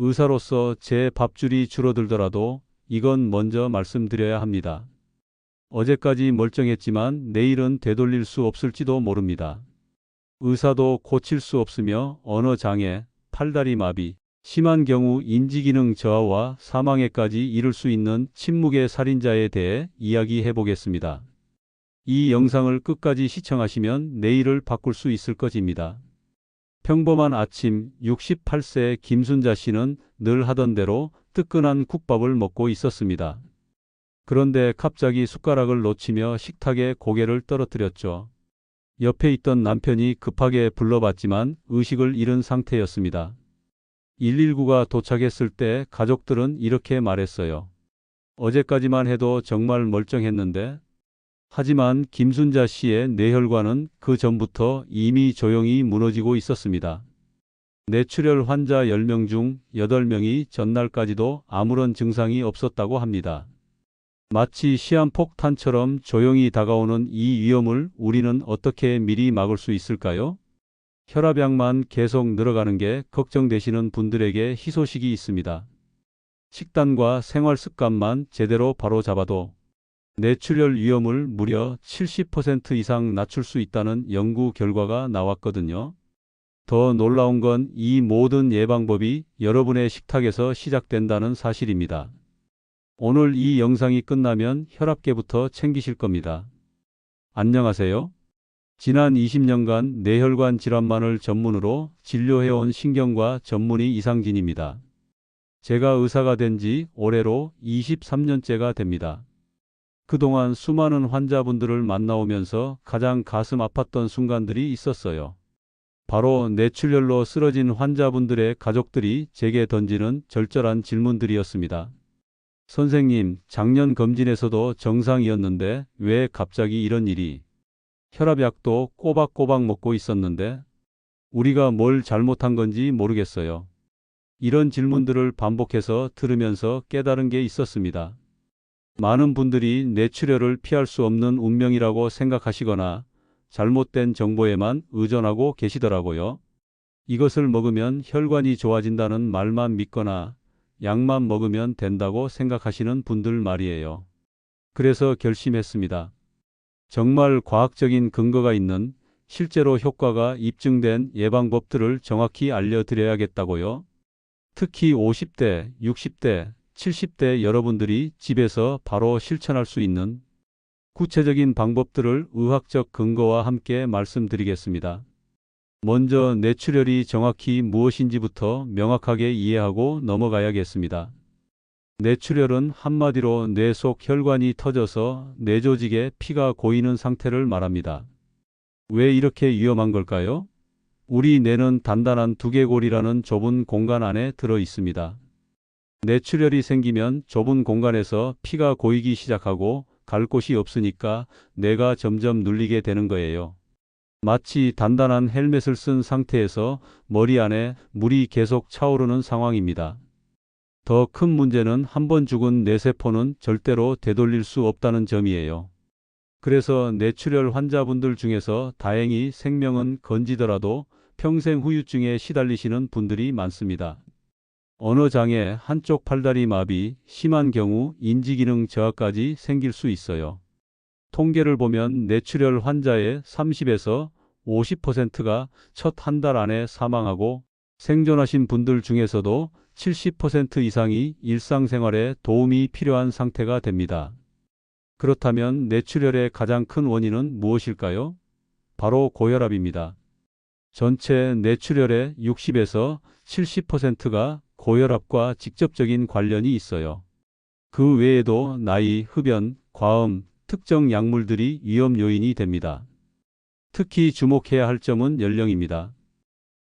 의사로서 제 밥줄이 줄어들더라도 이건 먼저 말씀드려야 합니다. 어제까지 멀쩡했지만 내일은 되돌릴 수 없을지도 모릅니다. 의사도 고칠 수 없으며 언어 장애, 팔다리 마비, 심한 경우 인지기능 저하와 사망에까지 이를 수 있는 침묵의 살인자에 대해 이야기해 보겠습니다. 이 영상을 끝까지 시청하시면 내일을 바꿀 수 있을 것입니다. 평범한 아침 68세 김순자 씨는 늘 하던 대로 뜨끈한 국밥을 먹고 있었습니다. 그런데 갑자기 숟가락을 놓치며 식탁에 고개를 떨어뜨렸죠. 옆에 있던 남편이 급하게 불러봤지만 의식을 잃은 상태였습니다. 119가 도착했을 때 가족들은 이렇게 말했어요. 어제까지만 해도 정말 멀쩡했는데. 하지만 김순자 씨의 뇌혈관은 그 전부터 이미 조용히 무너지고 있었습니다. 뇌출혈 환자 10명 중 8명이 전날까지도 아무런 증상이 없었다고 합니다. 마치 시한폭탄처럼 조용히 다가오는 이 위험을 우리는 어떻게 미리 막을 수 있을까요? 혈압약만 계속 늘어가는 게 걱정되시는 분들에게 희소식이 있습니다. 식단과 생활 습관만 제대로 바로잡아도 뇌출혈 위험을 무려 70% 이상 낮출 수 있다는 연구 결과가 나왔거든요. 더 놀라운 건 이 모든 예방법이 여러분의 식탁에서 시작된다는 사실입니다. 오늘 이 영상이 끝나면 혈압계부터 챙기실 겁니다. 안녕하세요. 지난 20년간 뇌혈관 질환만을 전문으로 진료해온 신경과 전문의 이상진입니다. 제가 의사가 된 지 올해로 23년째가 됩니다. 그동안 수많은 환자분들을 만나오면서 가장 가슴 아팠던 순간들이 있었어요. 바로 뇌출혈로 쓰러진 환자분들의 가족들이 제게 던지는 절절한 질문들이었습니다. 선생님, 작년 검진에서도 정상이었는데 왜 갑자기 이런 일이? 혈압약도 꼬박꼬박 먹고 있었는데 우리가 뭘 잘못한 건지 모르겠어요. 이런 질문들을 반복해서 들으면서 깨달은 게 있었습니다. 많은 분들이 뇌출혈을 피할 수 없는 운명이라고 생각하시거나 잘못된 정보에만 의존하고 계시더라고요. 이것을 먹으면 혈관이 좋아진다는 말만 믿거나 약만 먹으면 된다고 생각하시는 분들 말이에요. 그래서 결심했습니다. 정말 과학적인 근거가 있는 실제로 효과가 입증된 예방법들을 정확히 알려드려야겠다고요. 특히 50대, 60대, 70대 여러분들이 집에서 바로 실천할 수 있는 구체적인 방법들을 의학적 근거와 함께 말씀드리겠습니다. 먼저 뇌출혈이 정확히 무엇인지부터 명확하게 이해하고 넘어가야겠습니다. 뇌출혈은 한마디로 뇌 속 혈관이 터져서 뇌조직에 피가 고이는 상태를 말합니다. 왜 이렇게 위험한 걸까요? 우리 뇌는 단단한 두개골이라는 좁은 공간 안에 들어 있습니다. 뇌출혈이 생기면 좁은 공간에서 피가 고이기 시작하고 갈 곳이 없으니까 뇌가 점점 눌리게 되는 거예요. 마치 단단한 헬멧을 쓴 상태에서 머리 안에 물이 계속 차오르는 상황입니다. 더 큰 문제는 한번 죽은 뇌세포는 절대로 되돌릴 수 없다는 점이에요. 그래서 뇌출혈 환자분들 중에서 다행히 생명은 건지더라도 평생 후유증에 시달리시는 분들이 많습니다. 언어장애, 한쪽 팔다리 마비, 심한 경우 인지기능 저하까지 생길 수 있어요. 통계를 보면 뇌출혈 환자의 30에서 50%가 첫 한 달 안에 사망하고 생존하신 분들 중에서도 70% 이상이 일상생활에 도움이 필요한 상태가 됩니다. 그렇다면 뇌출혈의 가장 큰 원인은 무엇일까요? 바로 고혈압입니다. 전체 뇌출혈의 60에서 70%가 고혈압과 직접적인 관련이 있어요. 그 외에도 나이, 흡연, 과음, 특정 약물들이 위험 요인이 됩니다. 특히 주목해야 할 점은 연령입니다.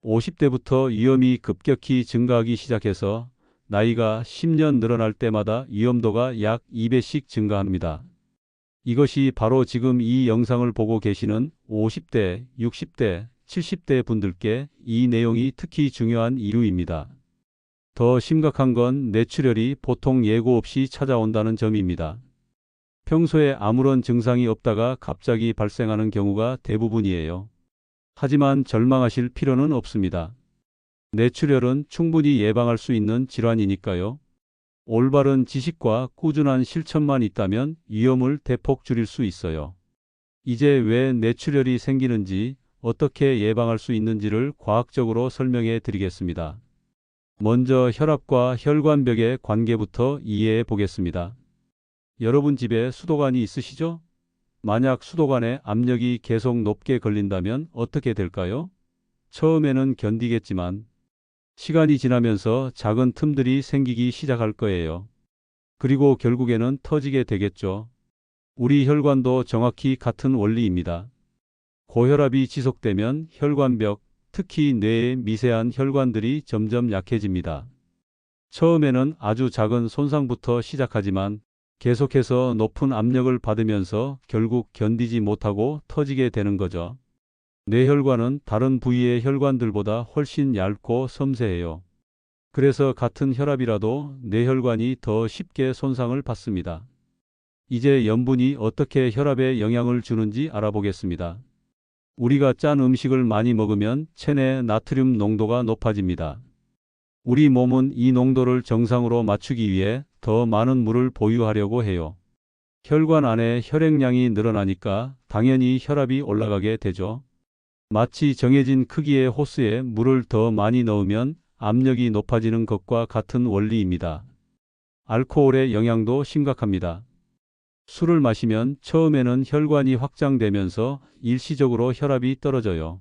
50대부터 위험이 급격히 증가하기 시작해서 나이가 10년 늘어날 때마다 위험도가 약 2배씩 증가합니다. 이것이 바로 지금 이 영상을 보고 계시는 50대, 60대, 70대 분들께 이 내용이 특히 중요한 이유입니다. 더 심각한 건 뇌출혈이 보통 예고 없이 찾아온다는 점입니다. 평소에 아무런 증상이 없다가 갑자기 발생하는 경우가 대부분이에요. 하지만 절망하실 필요는 없습니다. 뇌출혈은 충분히 예방할 수 있는 질환이니까요. 올바른 지식과 꾸준한 실천만 있다면 위험을 대폭 줄일 수 있어요. 이제 왜 뇌출혈이 생기는지, 어떻게 예방할 수 있는지를 과학적으로 설명해 드리겠습니다. 먼저 혈압과 혈관벽의 관계부터 이해해 보겠습니다. 여러분 집에 수도관이 있으시죠? 만약 수도관에 압력이 계속 높게 걸린다면 어떻게 될까요? 처음에는 견디겠지만 시간이 지나면서 작은 틈들이 생기기 시작할 거예요. 그리고 결국에는 터지게 되겠죠. 우리 혈관도 정확히 같은 원리입니다. 고혈압이 지속되면 혈관벽, 특히 뇌의 미세한 혈관들이 점점 약해집니다. 처음에는 아주 작은 손상부터 시작하지만 계속해서 높은 압력을 받으면서 결국 견디지 못하고 터지게 되는 거죠. 뇌혈관은 다른 부위의 혈관들보다 훨씬 얇고 섬세해요. 그래서 같은 혈압이라도 뇌혈관이 더 쉽게 손상을 받습니다. 이제 염분이 어떻게 혈압에 영향을 주는지 알아보겠습니다. 우리가 짠 음식을 많이 먹으면 체내 나트륨 농도가 높아집니다. 우리 몸은 이 농도를 정상으로 맞추기 위해 더 많은 물을 보유하려고 해요. 혈관 안에 혈액량이 늘어나니까 당연히 혈압이 올라가게 되죠. 마치 정해진 크기의 호스에 물을 더 많이 넣으면 압력이 높아지는 것과 같은 원리입니다. 알코올의 영향도 심각합니다. 술을 마시면 처음에는 혈관이 확장되면서 일시적으로 혈압이 떨어져요.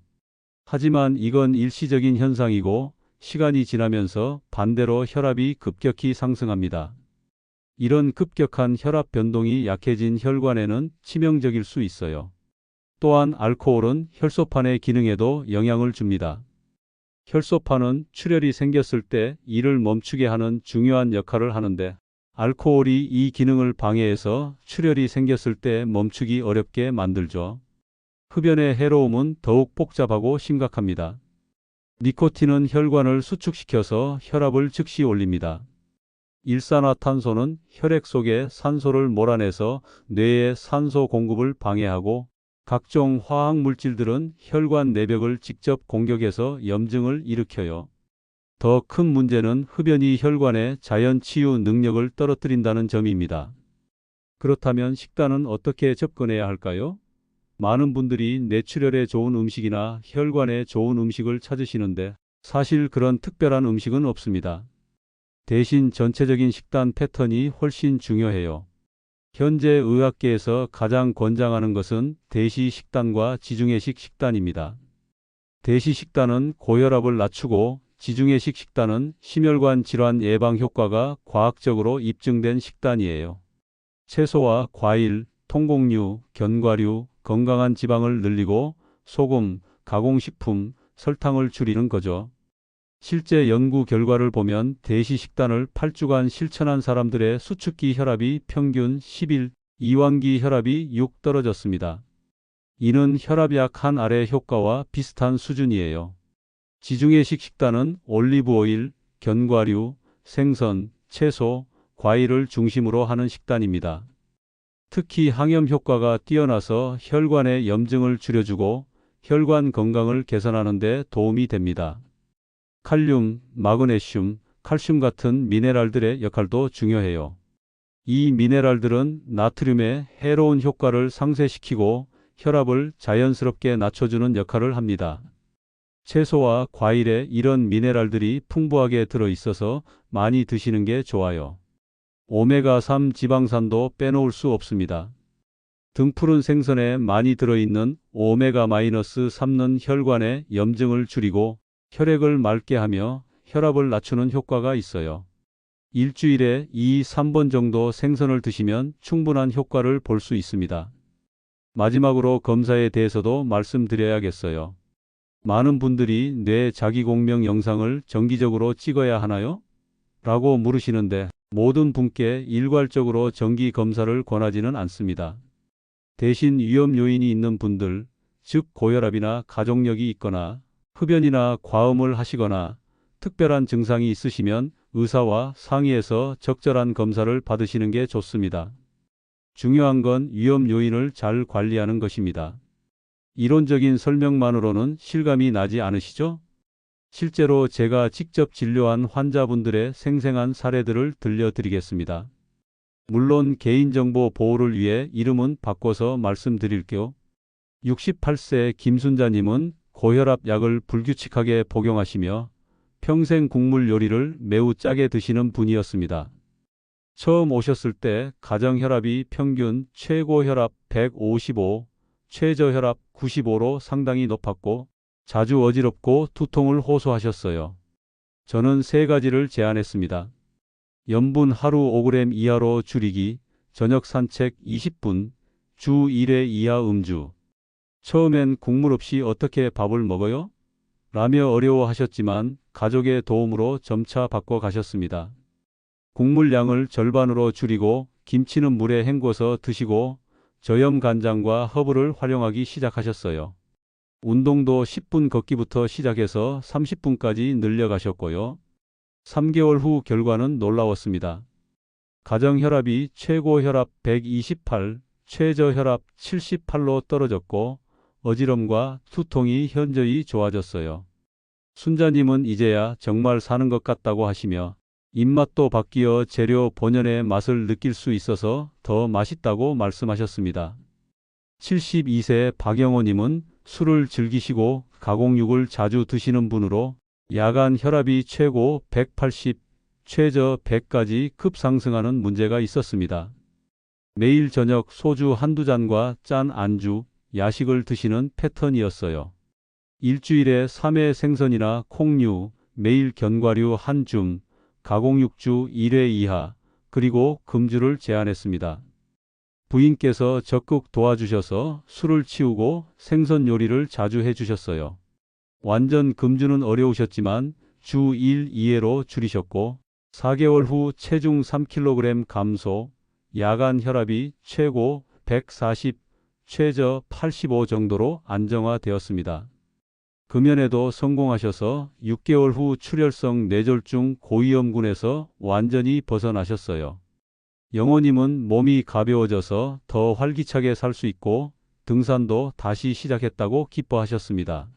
하지만 이건 일시적인 현상이고 시간이 지나면서 반대로 혈압이 급격히 상승합니다. 이런 급격한 혈압 변동이 약해진 혈관에는 치명적일 수 있어요. 또한 알코올은 혈소판의 기능에도 영향을 줍니다. 혈소판은 출혈이 생겼을 때 이를 멈추게 하는 중요한 역할을 하는데 알코올이 이 기능을 방해해서 출혈이 생겼을 때 멈추기 어렵게 만들죠. 흡연의 해로움은 더욱 복잡하고 심각합니다. 니코틴은 혈관을 수축시켜서 혈압을 즉시 올립니다. 일산화탄소는 혈액 속에 산소를 몰아내서 뇌의 산소 공급을 방해하고 각종 화학 물질들은 혈관 내벽을 직접 공격해서 염증을 일으켜요. 더 큰 문제는 흡연이 혈관의 자연 치유 능력을 떨어뜨린다는 점입니다. 그렇다면 식단은 어떻게 접근해야 할까요? 많은 분들이 뇌출혈에 좋은 음식이나 혈관에 좋은 음식을 찾으시는데 사실 그런 특별한 음식은 없습니다. 대신 전체적인 식단 패턴이 훨씬 중요해요. 현재 의학계에서 가장 권장하는 것은 대시 식단과 지중해식 식단입니다. 대시 식단은 고혈압을 낮추고 지중해식 식단은 심혈관 질환 예방 효과가 과학적으로 입증된 식단이에요. 채소와 과일, 통곡류, 견과류, 건강한 지방을 늘리고 소금, 가공식품, 설탕을 줄이는 거죠. 실제 연구 결과를 보면 대시 식단을 8주간 실천한 사람들의 수축기 혈압이 평균 11, 이완기 혈압이 6 떨어졌습니다. 이는 혈압약 한 알의 효과와 비슷한 수준이에요. 지중해식 식단은 올리브오일, 견과류, 생선, 채소, 과일을 중심으로 하는 식단입니다. 특히 항염 효과가 뛰어나서 혈관의 염증을 줄여주고 혈관 건강을 개선하는 데 도움이 됩니다. 칼륨, 마그네슘, 칼슘 같은 미네랄들의 역할도 중요해요. 이 미네랄들은 나트륨의 해로운 효과를 상쇄시키고 혈압을 자연스럽게 낮춰주는 역할을 합니다. 채소와 과일에 이런 미네랄들이 풍부하게 들어있어서 많이 드시는 게 좋아요. 오메가3 지방산도 빼놓을 수 없습니다. 등푸른 생선에 많이 들어있는 오메가-3는 혈관의 염증을 줄이고 혈액을 맑게 하며 혈압을 낮추는 효과가 있어요. 일주일에 2~3번 정도 생선을 드시면 충분한 효과를 볼 수 있습니다. 마지막으로 검사에 대해서도 말씀드려야겠어요. 많은 분들이 뇌 자기공명 영상을 정기적으로 찍어야 하나요? 라고 물으시는데 모든 분께 일괄적으로 정기 검사를 권하지는 않습니다. 대신 위험 요인이 있는 분들, 즉 고혈압이나 가족력이 있거나 흡연이나 과음을 하시거나 특별한 증상이 있으시면 의사와 상의해서 적절한 검사를 받으시는 게 좋습니다. 중요한 건 위험 요인을 잘 관리하는 것입니다. 이론적인 설명만으로는 실감이 나지 않으시죠? 실제로 제가 직접 진료한 환자분들의 생생한 사례들을 들려드리겠습니다. 물론 개인정보 보호를 위해 이름은 바꿔서 말씀드릴게요. 68세 김순자님은 고혈압 약을 불규칙하게 복용하시며 평생 국물 요리를 매우 짜게 드시는 분이었습니다. 처음 오셨을 때 가정혈압이 평균 최고혈압 155, 최저혈압 95로 상당히 높았고 자주 어지럽고 두통을 호소하셨어요. 저는 세 가지를 제안했습니다. 염분 하루 5g 이하로 줄이기, 저녁 산책 20분, 주 1회 이하 음주. 처음엔 국물 없이 어떻게 밥을 먹어요? 라며 어려워하셨지만 가족의 도움으로 점차 바꿔가셨습니다. 국물 양을 절반으로 줄이고 김치는 물에 헹궈서 드시고 저염 간장과 허브를 활용하기 시작하셨어요. 운동도 10분 걷기부터 시작해서 30분까지 늘려가셨고요. 3개월 후 결과는 놀라웠습니다. 가정혈압이 최고혈압 128, 최저혈압 78로 떨어졌고 어지럼과 두통이 현저히 좋아졌어요. 순자님은 이제야 정말 사는 것 같다고 하시며 입맛도 바뀌어 재료 본연의 맛을 느낄 수 있어서 더 맛있다고 말씀하셨습니다. 72세 박영호님은 술을 즐기시고 가공육을 자주 드시는 분으로 야간 혈압이 최고 180, 최저 100까지 급상승하는 문제가 있었습니다. 매일 저녁 소주 한두 잔과 짠 안주, 야식을 드시는 패턴이었어요. 일주일에 3회 생선이나 콩류, 매일 견과류 한 줌, 가공육주 1회 이하, 그리고 금주를 제한했습니다. 부인께서 적극 도와주셔서 술을 치우고 생선 요리를 자주 해주셨어요. 완전 금주는 어려우셨지만 주 1, 2회로 줄이셨고 4개월 후 체중 3kg 감소, 야간 혈압이 최고 140, 최저 85 정도로 안정화되었습니다. 금연에도 성공하셔서 6개월 후 출혈성 뇌졸중 고위험군에서 완전히 벗어나셨어요. 영호님은 몸이 가벼워져서 더 활기차게 살 수 있고 등산도 다시 시작했다고 기뻐하셨습니다.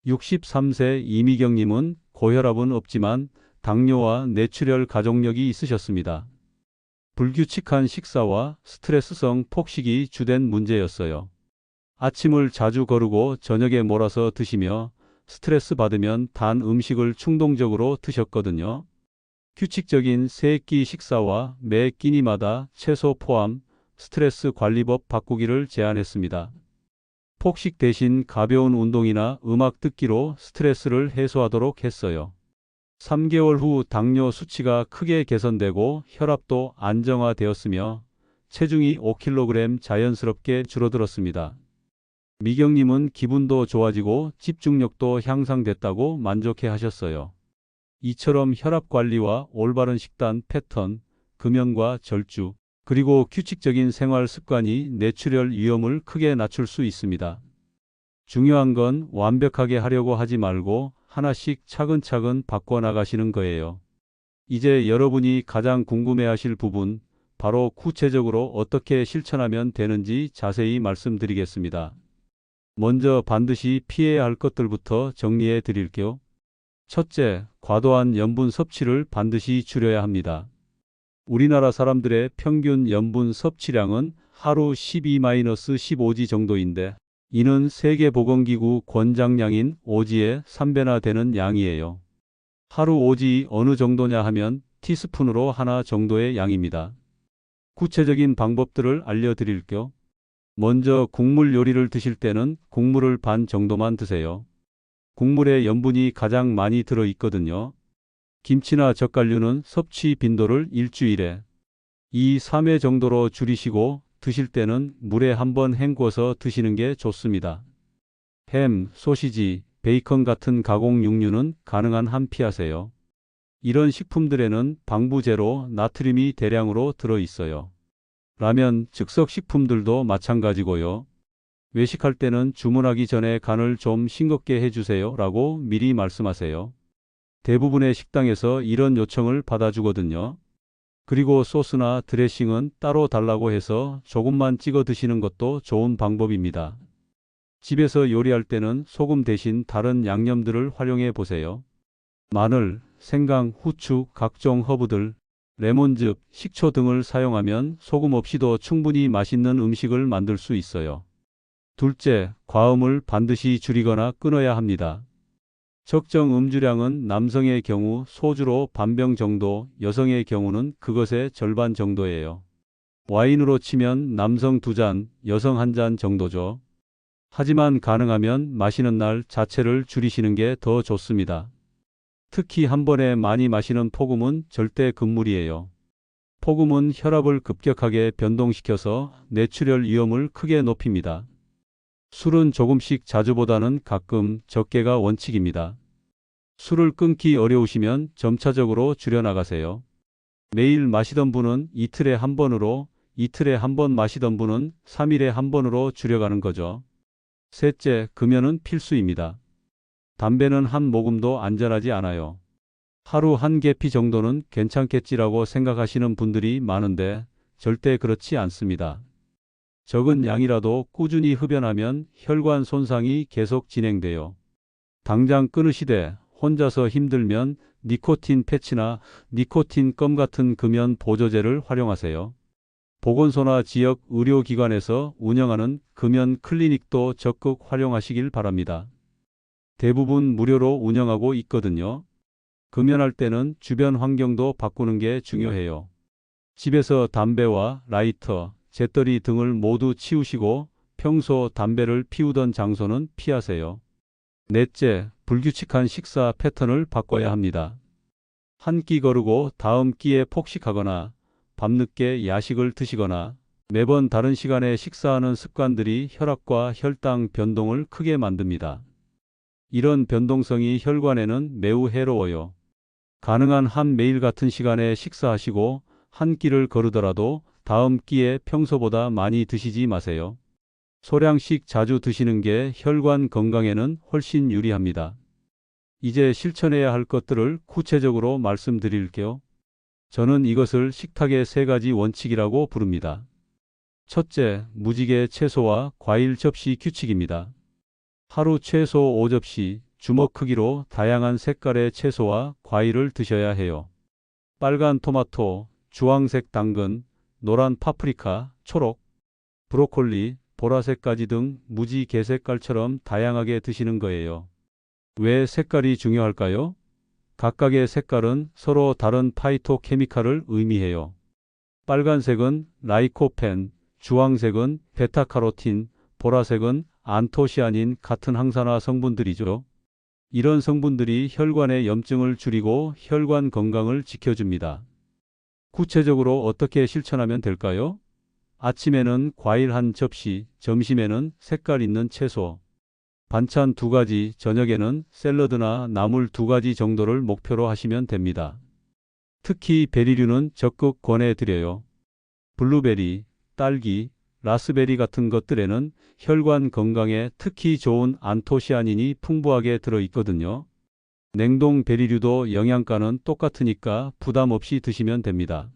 63세 이미경님은 고혈압은 없지만 당뇨와 뇌출혈 가족력이 있으셨습니다. 불규칙한 식사와 스트레스성 폭식이 주된 문제였어요. 아침을 자주 거르고 저녁에 몰아서 드시며 스트레스 받으면 단 음식을 충동적으로 드셨거든요. 규칙적인 세 끼 식사와 매 끼니마다 채소 포함 스트레스 관리법 바꾸기를 제안했습니다. 폭식 대신 가벼운 운동이나 음악 듣기로 스트레스를 해소하도록 했어요. 3개월 후 당뇨 수치가 크게 개선되고 혈압도 안정화되었으며 체중이 5kg 자연스럽게 줄어들었습니다. 미경님은 기분도 좋아지고 집중력도 향상됐다고 만족해 하셨어요. 이처럼 혈압 관리와 올바른 식단 패턴, 금연과 절주, 그리고 규칙적인 생활 습관이 뇌출혈 위험을 크게 낮출 수 있습니다. 중요한 건 완벽하게 하려고 하지 말고 하나씩 차근차근 바꿔나가시는 거예요. 이제 여러분이 가장 궁금해하실 부분, 바로 구체적으로 어떻게 실천하면 되는지 자세히 말씀드리겠습니다. 먼저 반드시 피해야 할 것들부터 정리해 드릴게요. 첫째, 과도한 염분 섭취를 반드시 줄여야 합니다. 우리나라 사람들의 평균 염분 섭취량은 하루 12-15지 정도인데 이는 세계보건기구 권장량인 5지의 3배나 되는 양이에요. 하루 5지 어느 정도냐 하면 티스푼으로 하나 정도의 양입니다. 구체적인 방법들을 알려드릴게요. 먼저 국물 요리를 드실 때는 국물을 반 정도만 드세요. 국물에 염분이 가장 많이 들어있거든요. 김치나 젓갈류는 섭취 빈도를 일주일에 2, 3회 정도로 줄이시고 드실 때는 물에 한번 헹궈서 드시는 게 좋습니다. 햄, 소시지, 베이컨 같은 가공 육류는 가능한 한 피하세요. 이런 식품들에는 방부제로 나트륨이 대량으로 들어있어요. 라면, 즉석식품들도 마찬가지고요. 외식할 때는 주문하기 전에 간을 좀 싱겁게 해주세요 라고 미리 말씀하세요. 대부분의 식당에서 이런 요청을 받아주거든요. 그리고 소스나 드레싱은 따로 달라고 해서 조금만 찍어 드시는 것도 좋은 방법입니다. 집에서 요리할 때는 소금 대신 다른 양념들을 활용해 보세요. 마늘, 생강, 후추, 각종 허브들, 레몬즙, 식초 등을 사용하면 소금 없이도 충분히 맛있는 음식을 만들 수 있어요. 둘째, 과음을 반드시 줄이거나 끊어야 합니다. 적정 음주량은 남성의 경우 소주로 반병 정도, 여성의 경우는 그것의 절반 정도예요. 와인으로 치면 남성 2잔, 여성 1잔 정도죠. 하지만 가능하면 마시는 날 자체를 줄이시는 게 더 좋습니다. 특히 한 번에 많이 마시는 폭음은 절대 금물이에요. 폭음은 혈압을 급격하게 변동시켜서 뇌출혈 위험을 크게 높입니다. 술은 조금씩 자주보다는 가끔 적게가 원칙입니다. 술을 끊기 어려우시면 점차적으로 줄여나가세요. 매일 마시던 분은 이틀에 한 번으로, 이틀에 한 번 마시던 분은 3일에 한 번으로 줄여가는 거죠. 셋째, 금연은 필수입니다. 담배는 한 모금도 안전하지 않아요. 하루 한 계피 정도는 괜찮겠지라고 생각하시는 분들이 많은데 절대 그렇지 않습니다. 적은 양이라도 꾸준히 흡연하면 혈관 손상이 계속 진행돼요. 당장 끊으시되 혼자서 힘들면 니코틴 패치나 니코틴 껌 같은 금연 보조제를 활용하세요. 보건소나 지역 의료기관에서 운영하는 금연 클리닉도 적극 활용하시길 바랍니다. 대부분 무료로 운영하고 있거든요. 금연할 때는 주변 환경도 바꾸는 게 중요해요. 집에서 담배와 라이터, 재떨이 등을 모두 치우시고 평소 담배를 피우던 장소는 피하세요. 넷째, 불규칙한 식사 패턴을 바꿔야 합니다. 한 끼 거르고 다음 끼에 폭식하거나 밤늦게 야식을 드시거나 매번 다른 시간에 식사하는 습관들이 혈압과 혈당 변동을 크게 만듭니다. 이런 변동성이 혈관에는 매우 해로워요. 가능한 한 매일 같은 시간에 식사하시고 한 끼를 거르더라도 다음 끼에 평소보다 많이 드시지 마세요. 소량씩 자주 드시는 게 혈관 건강에는 훨씬 유리합니다. 이제 실천해야 할 것들을 구체적으로 말씀드릴게요. 저는 이것을 식탁의 3가지 원칙이라고 부릅니다. 첫째, 무지개 채소와 과일 접시 규칙입니다. 하루 최소 5접시, 주먹 크기로 다양한 색깔의 채소와 과일을 드셔야 해요. 빨간 토마토, 주황색 당근, 노란 파프리카, 초록, 브로콜리, 보라색까지 등 무지 개색깔처럼 다양하게 드시는 거예요. 왜 색깔이 중요할까요? 각각의 색깔은 서로 다른 파이토케미칼을 의미해요. 빨간색은 라이코펜, 주황색은 베타카로틴, 보라색은 안토시아닌 같은 항산화 성분들이죠. 이런 성분들이 혈관의 염증을 줄이고 혈관 건강을 지켜줍니다. 구체적으로 어떻게 실천하면 될까요? 아침에는 과일 한 접시, 점심에는 색깔 있는 채소, 반찬 2가지, 저녁에는 샐러드나 나물 2가지 정도를 목표로 하시면 됩니다. 특히 베리류는 적극 권해드려요. 블루베리, 딸기, 라스베리 같은 것들에는 혈관 건강에 특히 좋은 안토시아닌이 풍부하게 들어있거든요. 냉동 베리류도 영양가는 똑같으니까 부담 없이 드시면 됩니다.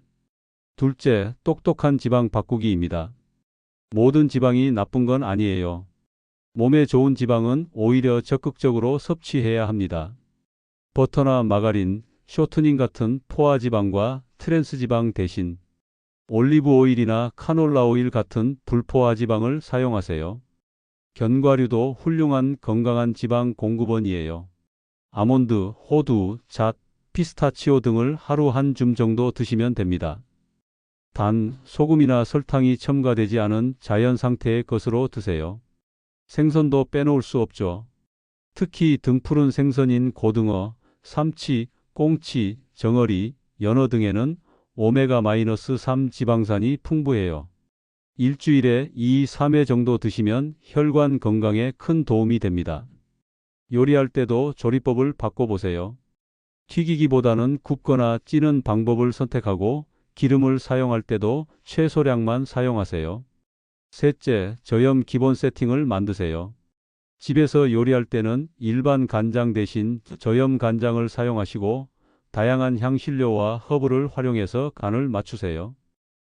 둘째, 똑똑한 지방 바꾸기입니다. 모든 지방이 나쁜 건 아니에요. 몸에 좋은 지방은 오히려 적극적으로 섭취해야 합니다. 버터나 마가린, 쇼트닝 같은 포화지방과 트랜스지방 대신 올리브 오일이나 카놀라 오일 같은 불포화 지방을 사용하세요. 견과류도 훌륭한 건강한 지방 공급원이에요. 아몬드, 호두, 잣, 피스타치오 등을 하루 한 줌 정도 드시면 됩니다. 단, 소금이나 설탕이 첨가되지 않은 자연 상태의 것으로 드세요. 생선도 빼놓을 수 없죠. 특히 등푸른 생선인 고등어, 삼치, 꽁치, 정어리, 연어 등에는 오메가-3 지방산이 풍부해요. 일주일에 2-3회 정도 드시면 혈관 건강에 큰 도움이 됩니다. 요리할 때도 조리법을 바꿔보세요. 튀기기보다는 굽거나 찌는 방법을 선택하고 기름을 사용할 때도 최소량만 사용하세요. 셋째, 저염 기본 세팅을 만드세요. 집에서 요리할 때는 일반 간장 대신 저염 간장을 사용하시고 다양한 향신료와 허브를 활용해서 간을 맞추세요.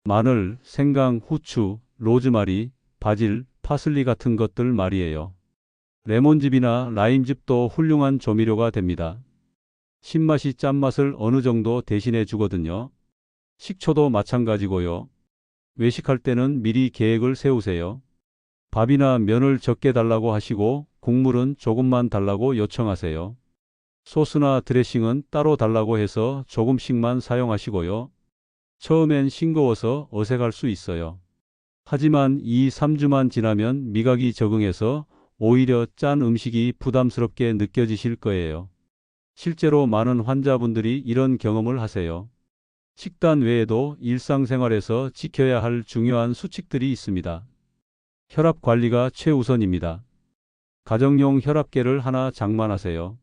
마늘, 생강, 후추, 로즈마리, 바질, 파슬리 같은 것들 말이에요. 레몬즙이나 라임즙도 훌륭한 조미료가 됩니다. 신맛이 짠맛을 어느 정도 대신해 주거든요. 식초도 마찬가지고요. 외식할 때는 미리 계획을 세우세요. 밥이나 면을 적게 달라고 하시고 국물은 조금만 달라고 요청하세요. 소스나 드레싱은 따로 달라고 해서 조금씩만 사용하시고요. 처음엔 싱거워서 어색할 수 있어요. 하지만 2, 3주만 지나면 미각이 적응해서 오히려 짠 음식이 부담스럽게 느껴지실 거예요. 실제로 많은 환자분들이 이런 경험을 하세요. 식단 외에도 일상생활에서 지켜야 할 중요한 수칙들이 있습니다. 혈압 관리가 최우선입니다. 가정용 혈압계를 하나 장만하세요.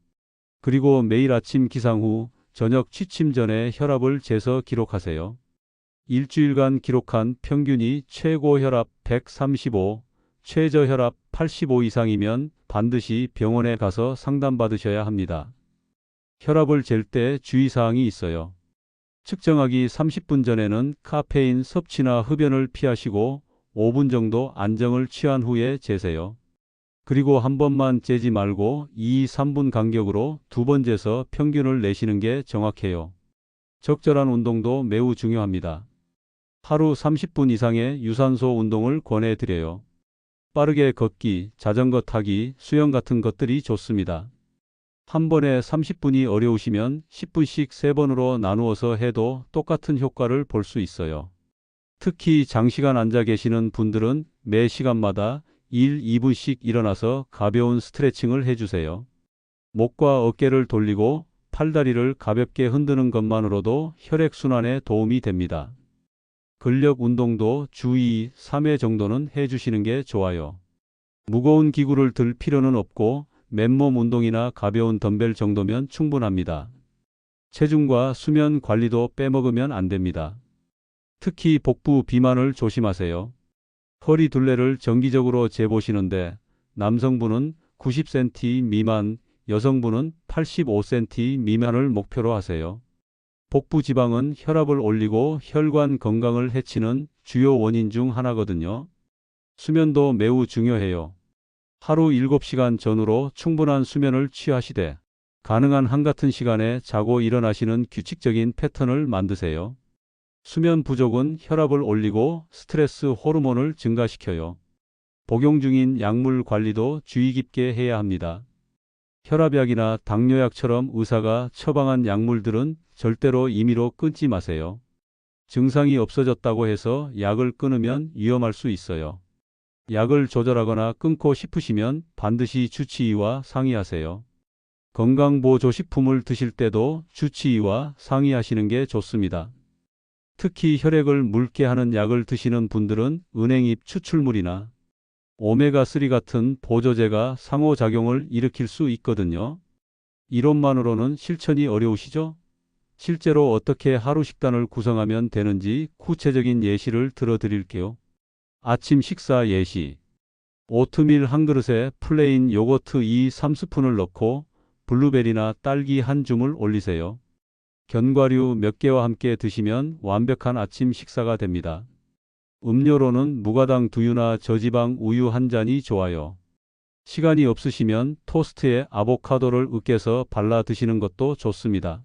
그리고 매일 아침 기상 후 저녁 취침 전에 혈압을 재서 기록하세요. 일주일간 기록한 평균이 최고 혈압 135, 최저 혈압 85 이상이면 반드시 병원에 가서 상담받으셔야 합니다. 혈압을 잴 때 주의사항이 있어요. 측정하기 30분 전에는 카페인 섭취나 흡연을 피하시고 5분 정도 안정을 취한 후에 재세요. 그리고 한 번만 재지 말고 2, 3분 간격으로 두 번 재서 평균을 내시는 게 정확해요. 적절한 운동도 매우 중요합니다. 하루 30분 이상의 유산소 운동을 권해드려요. 빠르게 걷기, 자전거 타기, 수영 같은 것들이 좋습니다. 한 번에 30분이 어려우시면 10분씩 3번으로 나누어서 해도 똑같은 효과를 볼 수 있어요. 특히 장시간 앉아 계시는 분들은 매 시간마다 1, 2분씩 일어나서 가벼운 스트레칭을 해주세요. 목과 어깨를 돌리고 팔다리를 가볍게 흔드는 것만으로도 혈액순환에 도움이 됩니다. 근력 운동도 주 2, 3회 정도는 해주시는 게 좋아요. 무거운 기구를 들 필요는 없고 맨몸 운동이나 가벼운 덤벨 정도면 충분합니다. 체중과 수면 관리도 빼먹으면 안 됩니다. 특히 복부 비만을 조심하세요. 허리 둘레를 정기적으로 재보시는데 남성분은 90cm 미만, 여성분은 85cm 미만을 목표로 하세요. 복부 지방은 혈압을 올리고 혈관 건강을 해치는 주요 원인 중 하나거든요. 수면도 매우 중요해요. 하루 7시간 전후로 충분한 수면을 취하시되 가능한 한같은 시간에 자고 일어나시는 규칙적인 패턴을 만드세요. 수면 부족은 혈압을 올리고 스트레스 호르몬을 증가시켜요. 복용 중인 약물 관리도 주의 깊게 해야 합니다. 혈압약이나 당뇨약처럼 의사가 처방한 약물들은 절대로 임의로 끊지 마세요. 증상이 없어졌다고 해서 약을 끊으면 위험할 수 있어요. 약을 조절하거나 끊고 싶으시면 반드시 주치의와 상의하세요. 건강보조식품을 드실 때도 주치의와 상의하시는 게 좋습니다. 특히 혈액을 묽게 하는 약을 드시는 분들은 은행잎 추출물이나 오메가3 같은 보조제가 상호작용을 일으킬 수 있거든요. 이론만으로는 실천이 어려우시죠? 실제로 어떻게 하루 식단을 구성하면 되는지 구체적인 예시를 들어드릴게요. 아침 식사 예시. 오트밀 한 그릇에 플레인 요거트 2, 3스푼을 넣고 블루베리나 딸기 한 줌을 올리세요. 견과류 몇 개와 함께 드시면 완벽한 아침 식사가 됩니다. 음료로는 무가당 두유나 저지방 우유 한 잔이 좋아요. 시간이 없으시면 토스트에 아보카도를 으깨서 발라 드시는 것도 좋습니다.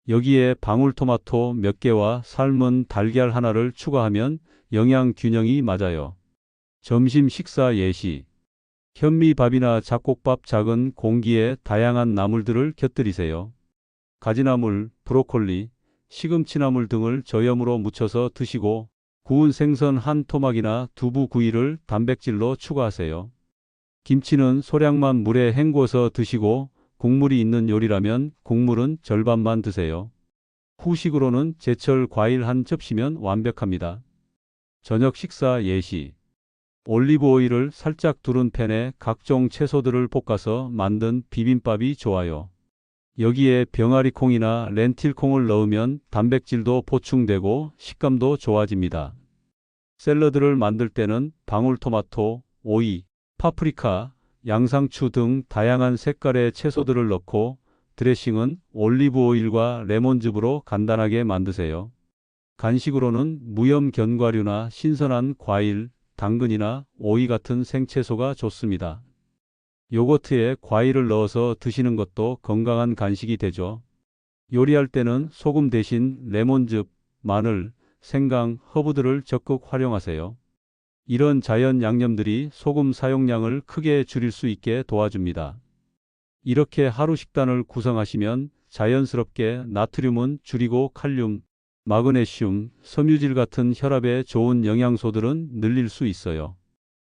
여기에 방울토마토 몇 개와 삶은 달걀 하나를 추가하면 영양 균형이 맞아요. 점심 식사 예시. 현미밥이나 잡곡밥 작은 공기에 다양한 나물들을 곁들이세요. 가지나물, 브로콜리, 시금치나물 등을 저염으로 무쳐서 드시고 구운 생선 한 토막이나 두부 구이를 단백질로 추가하세요. 김치는 소량만 물에 헹궈서 드시고 국물이 있는 요리라면 국물은 절반만 드세요. 후식으로는 제철 과일 한 접시면 완벽합니다. 저녁 식사 예시. 올리브 오일을 살짝 두른 팬에 각종 채소들을 볶아서 만든 비빔밥이 좋아요. 여기에 병아리콩이나 렌틸콩을 넣으면 단백질도 보충되고 식감도 좋아집니다. 샐러드를 만들 때는 방울토마토, 오이, 파프리카, 양상추 등 다양한 색깔의 채소들을 넣고 드레싱은 올리브 오일과 레몬즙으로 간단하게 만드세요. 간식으로는 무염 견과류나 신선한 과일, 당근이나 오이 같은 생채소가 좋습니다. 요거트에 과일을 넣어서 드시는 것도 건강한 간식이 되죠. 요리할 때는 소금 대신 레몬즙, 마늘, 생강, 허브들을 적극 활용하세요. 이런 자연 양념들이 소금 사용량을 크게 줄일 수 있게 도와줍니다. 이렇게 하루 식단을 구성하시면 자연스럽게 나트륨은 줄이고 칼륨, 마그네슘, 섬유질 같은 혈압에 좋은 영양소들은 늘릴 수 있어요.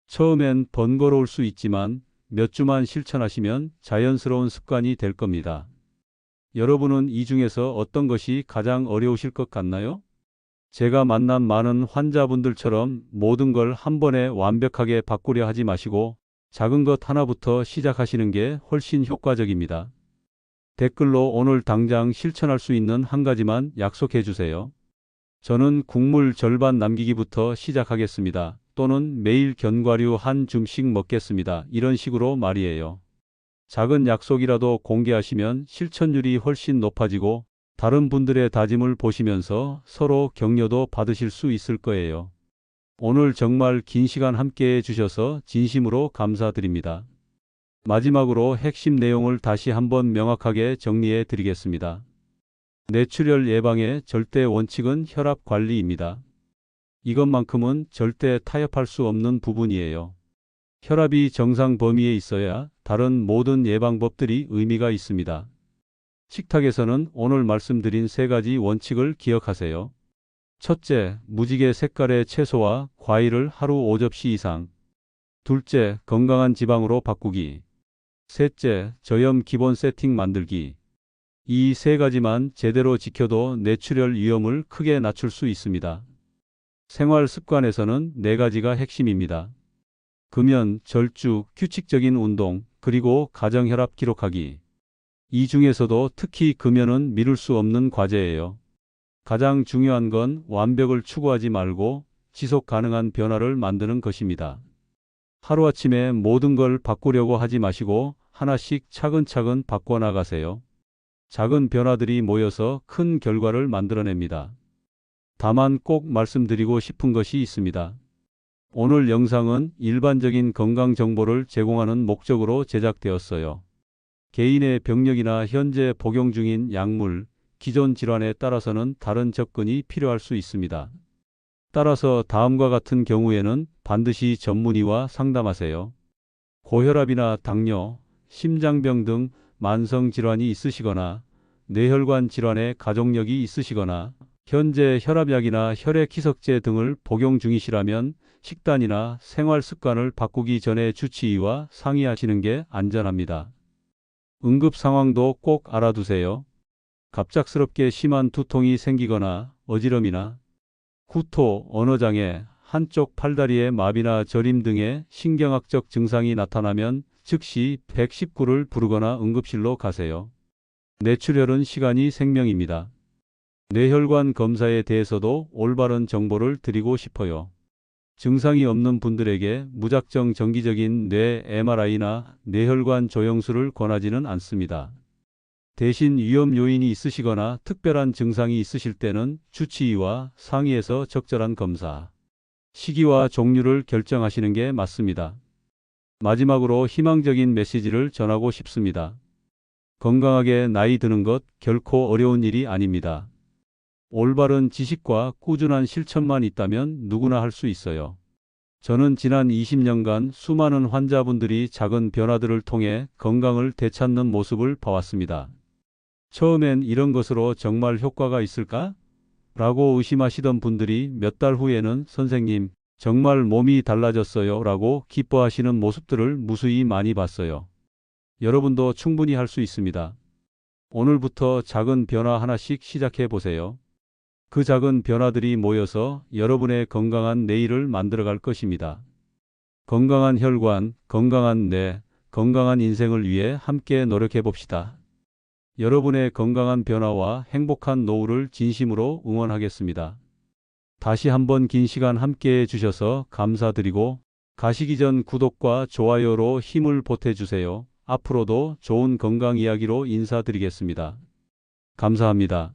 처음엔 번거로울 수 있지만 몇 주만 실천하시면 자연스러운 습관이 될 겁니다. 여러분은 이 중에서 어떤 것이 가장 어려우실 것 같나요? 제가 만난 많은 환자분들처럼 모든 걸 한 번에 완벽하게 바꾸려 하지 마시고 작은 것 하나부터 시작하시는 게 훨씬 효과적입니다. 댓글로 오늘 당장 실천할 수 있는 한 가지만 약속해 주세요. 저는 국물 절반 남기기부터 시작하겠습니다. 또는 매일 견과류 한 줌씩 먹겠습니다. 이런 식으로 말이에요. 작은 약속이라도 공개하시면 실천율이 훨씬 높아지고 다른 분들의 다짐을 보시면서 서로 격려도 받으실 수 있을 거예요. 오늘 정말 긴 시간 함께 해주셔서 진심으로 감사드립니다. 마지막으로 핵심 내용을 다시 한번 명확하게 정리해 드리겠습니다. 뇌출혈 예방의 절대 원칙은 혈압 관리입니다. 이것만큼은 절대 타협할 수 없는 부분이에요. 혈압이 정상 범위에 있어야 다른 모든 예방법들이 의미가 있습니다. 식탁에서는 오늘 말씀드린 세 가지 원칙을 기억하세요. 첫째, 무지개 색깔의 채소와 과일을 하루 5접시 이상. 둘째, 건강한 지방으로 바꾸기. 셋째, 저염 기본 세팅 만들기. 이 세 가지만 제대로 지켜도 뇌출혈 위험을 크게 낮출 수 있습니다. 생활 습관에서는 네 가지가 핵심입니다. 금연, 절주, 규칙적인 운동, 그리고 가정 혈압 기록하기. 이 중에서도 특히 금연은 미룰 수 없는 과제예요. 가장 중요한 건 완벽을 추구하지 말고 지속 가능한 변화를 만드는 것입니다. 하루아침에 모든 걸 바꾸려고 하지 마시고 하나씩 차근차근 바꿔나가세요. 작은 변화들이 모여서 큰 결과를 만들어냅니다. 다만 꼭 말씀드리고 싶은 것이 있습니다. 오늘 영상은 일반적인 건강 정보를 제공하는 목적으로 제작되었어요. 개인의 병력이나 현재 복용 중인 약물, 기존 질환에 따라서는 다른 접근이 필요할 수 있습니다. 따라서 다음과 같은 경우에는 반드시 전문의와 상담하세요. 고혈압이나 당뇨, 심장병 등 만성 질환이 있으시거나 뇌혈관 질환의 가족력이 있으시거나 현재 혈압약이나 혈액 희석제 등을 복용 중이시라면 식단이나 생활 습관을 바꾸기 전에 주치의와 상의하시는 게 안전합니다. 응급 상황도 꼭 알아두세요. 갑작스럽게 심한 두통이 생기거나 어지럼이나 구토, 언어장애, 한쪽 팔다리의 마비나 저림 등의 신경학적 증상이 나타나면 즉시 119를 부르거나 응급실로 가세요. 뇌출혈은 시간이 생명입니다. 뇌혈관 검사에 대해서도 올바른 정보를 드리고 싶어요. 증상이 없는 분들에게 무작정 정기적인 뇌 MRI나 뇌혈관 조영술을 권하지는 않습니다. 대신 위험 요인이 있으시거나 특별한 증상이 있으실 때는 주치의와 상의해서 적절한 검사, 시기와 종류를 결정하시는 게 맞습니다. 마지막으로 희망적인 메시지를 전하고 싶습니다. 건강하게 나이 드는 것 결코 어려운 일이 아닙니다. 올바른 지식과 꾸준한 실천만 있다면 누구나 할 수 있어요. 저는 지난 20년간 수많은 환자분들이 작은 변화들을 통해 건강을 되찾는 모습을 봐왔습니다. 처음엔 이런 것으로 정말 효과가 있을까? 라고 의심하시던 분들이 몇 달 후에는 선생님, 정말 몸이 달라졌어요 라고 기뻐하시는 모습들을 무수히 많이 봤어요. 여러분도 충분히 할 수 있습니다. 오늘부터 작은 변화 하나씩 시작해 보세요. 그 작은 변화들이 모여서 여러분의 건강한 내일을 만들어갈 것입니다. 건강한 혈관, 건강한 뇌, 건강한 인생을 위해 함께 노력해 봅시다. 여러분의 건강한 변화와 행복한 노후를 진심으로 응원하겠습니다. 다시 한번 긴 시간 함께 해주셔서 감사드리고 가시기 전 구독과 좋아요로 힘을 보태주세요. 앞으로도 좋은 건강 이야기로 인사드리겠습니다. 감사합니다.